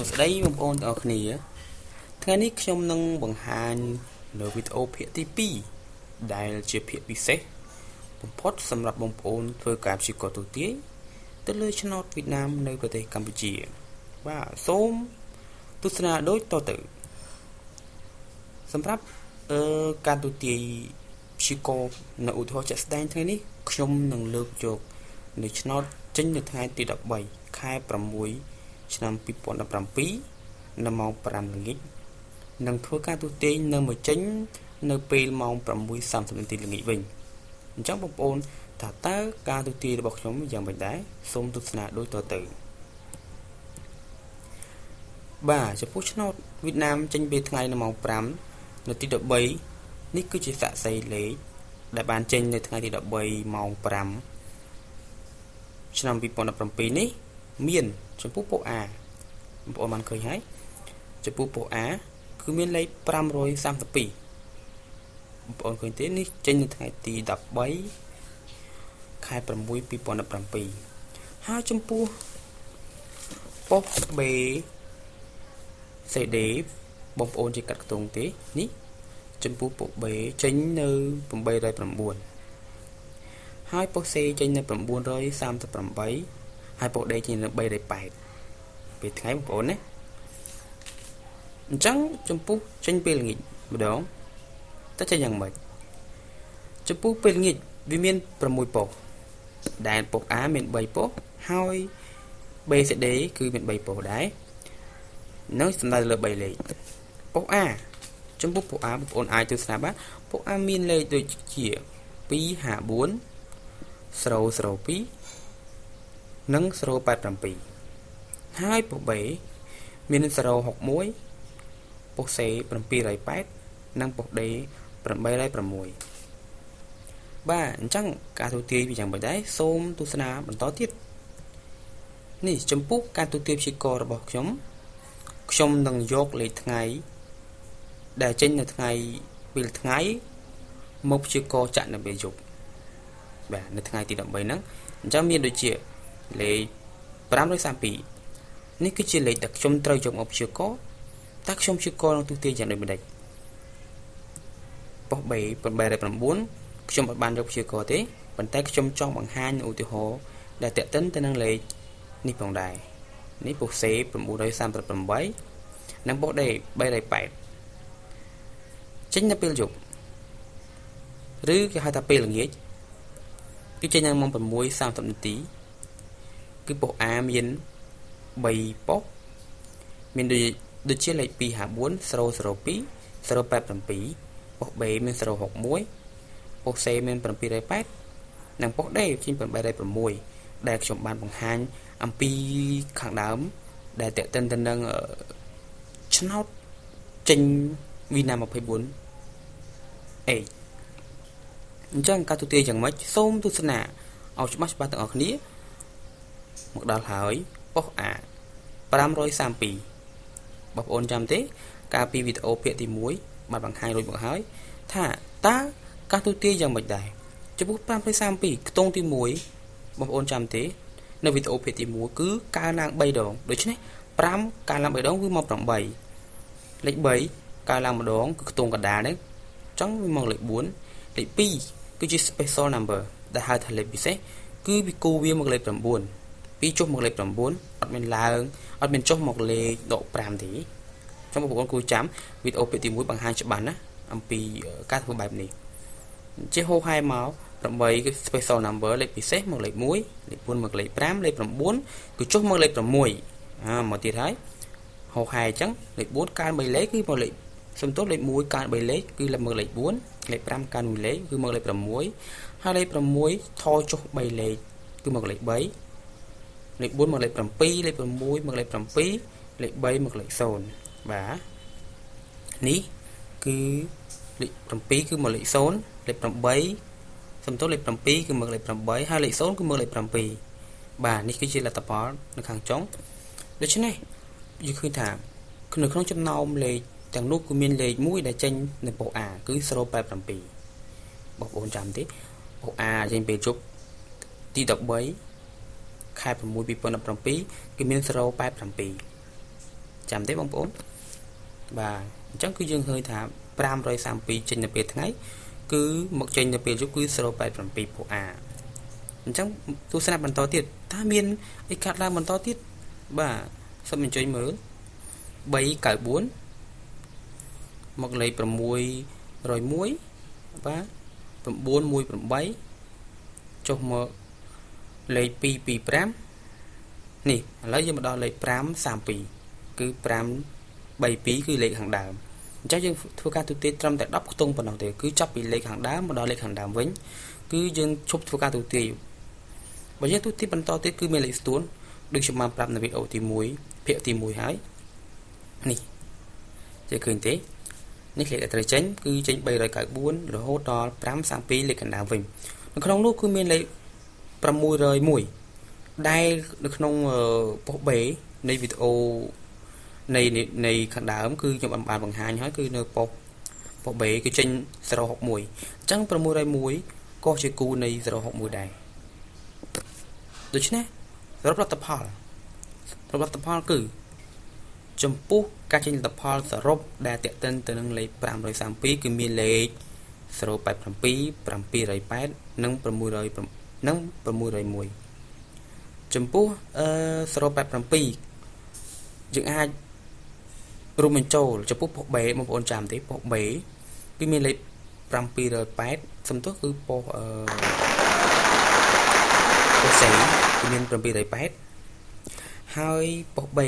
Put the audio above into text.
ស្ដីបងប្អូនទាំងអស់គ្នាថ្ងៃនេះខ្ញុំនឹងបង្ហាញនៅវីដេអូភាគទី2ដែលជាភាគពិសេសបំផុតសម្រាប់បងប្អូនធ្វើការព្យាករណ៍ទូទាយទៅលើឆ្នោតវៀតណាមនៅប្រទេសកម្ពុជាបាទសូមទស្សនាដូចតទៅសម្រាប់ការទូទាយព្យាករណ៍នៅឧទាហរណ៍ជាក់ស្ដែងថ្ងៃនេះខ្ញុំនឹងលើកយកនៅឆ្នោតចេញនៅថ្ងៃទី13ខែ6ឆ្នាំ2017នៅម៉ោង5ល្ងាចនឹងធ្វើការទូទាយនៅមួយចេញនៅពេលម៉ោង 6:30 នាទីល្ងាចវិញអញ្ចឹងបងប្អូនថាតើការទូទាយរបស់ខ្ញុំយ៉ាងម៉េចដែរសូមទស្សនាដូចតទៅបាទចំពោះឆ្នោតវៀតណាមចេញពេលថ្ងៃនៅម៉ោង5នៅទី13នេះគឺជាសាក្សីលេខដែលបានចេញនៅថ្ងៃទី13ម៉ោង5ឆ្នាំ2017នេះមានចំពោះពួក A បងប្អូនបានឃើញហើយចំពោះពួក A គឺមានលេខ532បងប្អូនឃើញទេនេះចេញនៅថ្ងៃទី13ខែ6 2017ហើយចំពោះប៉ុស B CD បងប្អូនជាកាត់ខ្ទង់ទេនេះចំពោះពួក B ចេញនៅ809ហើយប៉ុស C ចេញនៅ938ហើយប៉ុស D ចេញនៅ308ពេលថ្ងៃបងប្អូនណាអញ្ចឹងចំពោះចេញពេលល្ងាចម្ដងតើចេញយ៉ាងម៉េចចំពោះពេលល្ងាចវាមាន6ប៉ុសដែលប៉ុស A មាន3ប៉ុសហើយ BCD គឺមាន3ប៉ុសដែរនឹងសំដៅលើ3លេខប៉ុស A ចំពោះប៉ុស A បងប្អូនអាចទស្សនាបានប៉ុស A មានលេខដូចជា254 002និង087ហើយប៉ុស B មាន061ប៉ុស C 708និងប៉ុស D 806បាទអញ្ចឹងការទូទាយវាយ៉ាងម៉េចដែរសូមទស្សនាបន្តទៀតនេះចំពោះការទូទាយព្យាករណ៍របស់ខ្ញុំនឹងយកលេខថ្ងៃដែលចេញនៅថ្ងៃពេលថ្ងៃមកព្យាករណ៍ចាក់នៅពេលយប់បាទនៅថ្ងៃទី13ហ្នឹងអញ្ចឹងមានដូចជាលេខ532នេះគឺជាលេខដែលខ្ញុំត្រូវយកមកព្យាករណ៍តើខ្ញុំព្យាករណ៍នឹងទូទាយយ៉ាងដូចម្ដេចប៉ុស B 809ខ្ញុំអត់បានយកព្យាករណ៍ទេប៉ុន្តែខ្ញុំចង់បង្ហាញឧទាហរណ៍ដែលតេតិនទៅនឹងលេខនេះផងដែរនេះប៉ុស C 938និងប៉ុស D 308ចេញនៅពេលយប់ឬគេហៅថាពេលល្ងាចគឺចេញនៅម៉ោង 6:30 នាទីគឺប៉ុស A មាន3ប៉ុសមានដូចជាលេខ254 002 087ប៉ុស B មាន061ប៉ុស C មាន708និងប៉ុស D ចេញ806ដែលខ្ញុំបានបង្ហាញអំពីខាងដើមដែលតេតិនទៅនឹងឆ្នោតចេញវីណា24អញ្ចឹងការទូទាយយ៉ាងម៉េចសូមទស្សនាឲ្យច្បាស់ទាំងអស់គ្នាមកដល់ហើយប៉ុស A 532បងប្អូនចាំទេកាលពីវីដេអូភាគទី1បានបង្ហាញរួចមកហើយថាតើការទូទាយយ៉ាងម៉េចដែរចំពោះ532ខ្ទង់ទី1បងប្អូនចាំទេនៅវីដេអូភាគទី1គឺកើនឡើង3ដងដូច្នេះ5កើនឡើង3ដងគឺមក8លេខ3កើនឡើងម្ដងគឺខ្ទង់កណ្ដាលហ្នឹងអញ្ចឹងវាមកលេខ4លេខ2គឺជា special number ដែលហៅថាលេខពិសេសគឺវាគូវាមកលេខ9ពីចុះមកលេខ9អត់មានឡើងអត់មានចុះមកលេខដក5ទេអញ្ចឹងបងប្អូនគួរចាំវីដេអូភាគទី1បង្ហាញច្បាស់ណាអំពីការធ្វើបែបនេះជាហោហែមក8គឺ special number លេខពិសេសមកលេខ1លេខ4មកលេខ5លេខ9គឺចុះមកលេខ6មកទៀតហើយហោហែអញ្ចឹងលេខ4កើន3លេខគឺមកលេខសំទោសលេខ1កើន3លេខគឺមកលេខ4លេខ5កើន1លេខគឺមកលេខ6ហើយលេខ6ថយចុះ3លេខគឺមកលេខ3លេខ4មកលេខ7លេខ6មកលេខ7លេខ3មកលេខ0បាទនេះគឺលេខ7គឺមកលេខ0លេខ8សំទោសលេខ7គឺមកលេខ8ហើយលេខ0គឺមកលេខ7បាទនេះគឺជាលទ្ធផលនៅខាងចុងដូច្នេះយើងឃើញថានៅក្នុងចំណោមលេខទាំងនោះគឺមានលេខមួយដែលចេញនៅប៉ុស A គឺ087បងប្អូនចាំទេប៉ុស A ចេញពេលជប់ទី13ខែ6 2017គឺមាន087 ចាំទេបងប្អូនបាទអញ្ចឹងគឺយើងឃើញថា532ចេញទៅពេលថ្ងៃគឺមកចេញទៅពេលយប់គឺ0.87ពួក A អញ្ចឹងទស្សនៈបន្តទៀតតើមានអីកាត់ឡើងបន្តទៀតបាទសូមអញ្ជើញមើល394មកលេខ601បាទ918ចុះមកលេខ225នេះឥឡូវយើងមកដល់លេខ532គឺ532គឺលេខខាងដើមអញ្ចឹងយើងធ្វើការទូទាយត្រឹមតែ10ខ្ទង់ប៉ុណ្ណោះទេគឺចាប់ពីលេខខាងដើមមកដល់លេខខាងដើមវិញគឺយើងឈប់ធ្វើការទូទាយបើយើងទូទាយបន្តទៀតគឺមានលេខស្ទួនដូចខ្ញុំបានប្រាប់នៅវីដេអូទី1ភាគទី1ហើយនេះជឿឃើញទេនេះលេខដែលត្រូវចេញគឺចេញ394រហូតដល់532លេខខាងដើមវិញនៅក្នុងនោះគឺមានលេខ601ដែលនៅក្នុងប៉ុស្តិ៍ B នៃវីដេអូនៃខាងដើមគឺខ្ញុំបានបង្ហាញហើយគឺនៅប៉ុស្តិ៍ B គឺចេញ061អញ្ចឹង601ក៏ជាគូនៃ061ដែរដូច្នេះសរុបលទ្ធផលគឺចំពោះការចេញលទ្ធផលសរុបដែលតេតិនទៅនឹងលេខ532គឺមានលេខ087 708និង600និង601ចំពោះ087យើងអាចរួមបញ្ចូលចំពោះប៉ុស្តិ៍ B បងប្អូនចាំទេប៉ុស្តិ៍ B គឺមានលេខ708សំទោសគឺប៉ុស្តិ៍C គឺមាន708ហើយប៉ុស្តិ៍ B